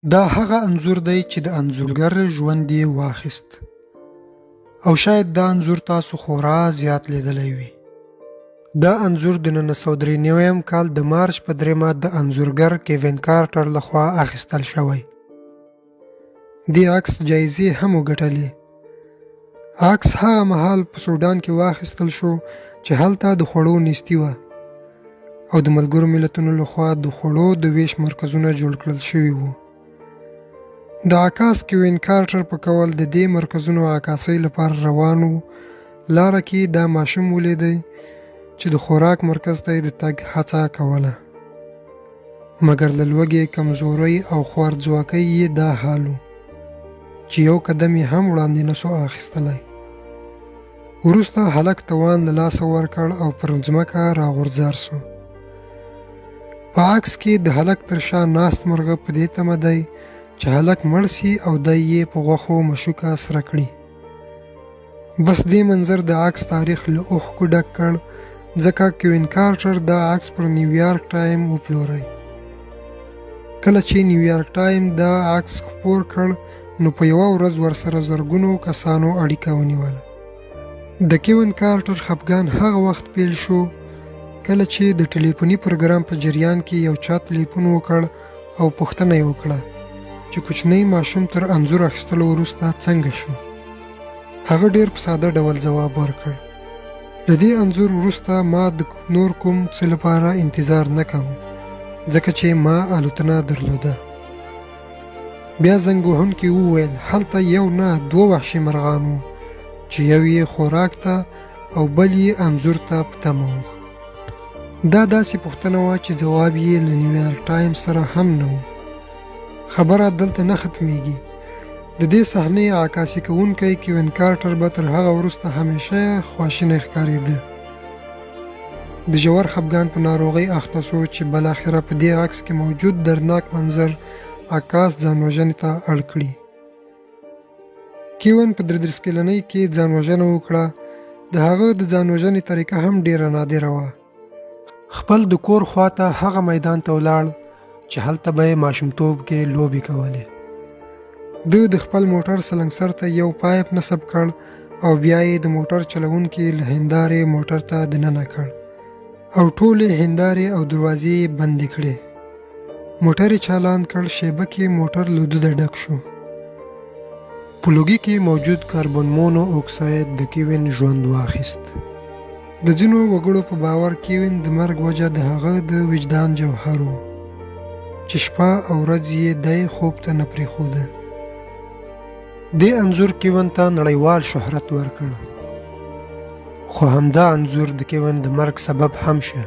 دا هغه انځور دی چې د انځورګر ژوند یې واخیست، او شاید دا انځور تاسو خورا زیات لیدلی وي. دا انځور د 1993 کال د مارچ په 3 د انځورګر کیوین کارټر لخوا اخیستل شوی. دې عکس جایزې هم وګټلې. عکس هغه مهال په سودان کې واخیستل شو چې هلته د خوړو نیستي وه، او د ملګرو ملتونو لخوا د خوړو د ویش مرکزونه جوړ کړل شوي وو. د عکاس کیوین کارټر په قول د دې مرکزونو عکاسۍ لپاره روان و. لاره کې دا ماشوم ولیدی چې د خوراک مرکز ته یې د تګ هڅه کوله، مګر له لوږې، کمزورۍ او خوارځواکۍ یې دا حال و چې یو قدم یې هم وړاندې نسو اخیستلی. وروسته هلک توان له لاسه ورکړ او پر ځمکه راغورځار سو. په عکس کې د هلک تر شا ناست مرغه په دې تمه دی چې هلک مړ سي او دی یې په غوښو مشوکه سره کړي. بس دې منظر د عکس تاریخ له اوښکو ډک کړ، ځکه کیوین کارټر دا عکس پر نیویارک ټایم وپلوری. کله چې نیویارک ټایم دا عکس خپور کړ، نو په یوه ورځ ورسره زرګونو کسانو اړیکه ونیوله. د کیوین کارټر خفګان هغه وخت پیل شو کله چې د ټلیفوني پروګرام په جریان کې یو چا تلیفون وکړ او پوښتنه یې وکړه چې کوچنی ماشوم تر انځور اخیستلو وروسته څنګه شو. هغه ډیر په ساده ډول ځواب ورکړ: له دې انځور وروسته ما د نور کوم څه لپاره انتظار نه کوم، ځکه چې ما الوتنه درلوده. بیا زنګ وهونکي وویل هلته یو نه 2 وحشي مرغان وو چې یو یې خوراک ته او بل یې انځور ته په تمه و. دا داسې پوښتنه وه چې ځواب یې له نیویارک ټایم سره هم نه و. خبره دلته نه ختمیږي. د دې صحنې عکاسي کوونکی کیوین کارټر به تر هغه وروسته همیشه خواشینی ښکارېده. د ژور خفګان په ناروغۍ اخته سو چې بالاخره په دې عکس کې موجود دردناک منظر عکاس ځان وژنې ته اړ کړي. کیوین په 33 کلنۍ کې ځان وژنه وکړه. د هغه د ځان وژنې طریقه هم ډیره نادره وه. خپل د کور خواته هغه میدان ته ولاړ چې هلته به یې ماشومتوب کې لوبې کولې. د خپل موټر سلنګسر ته یو پایپ نصب کړ او بیا یې د موټر چلوونکي له هندارې موټر ته دننه کړ او ټولې هندارې او دروازې یې بندې کړې. موټر یې چالان کړ. شیبه کې موټر له دوده ډک شو. په لوګي کې موجود کاربن مونو اکساید د کیوین ژوند واخیست. د ځینو وګړو په باور کیوین د مرګ وجه د هغه د وجدان جوهر و چې شپه او ورځ یې دی خوب ته نه پرېښوده. دې انځور کیوین ته نړیوال شهرت ورکړ، خو همدا انځور د کیوین د مرګ سبب هم شه.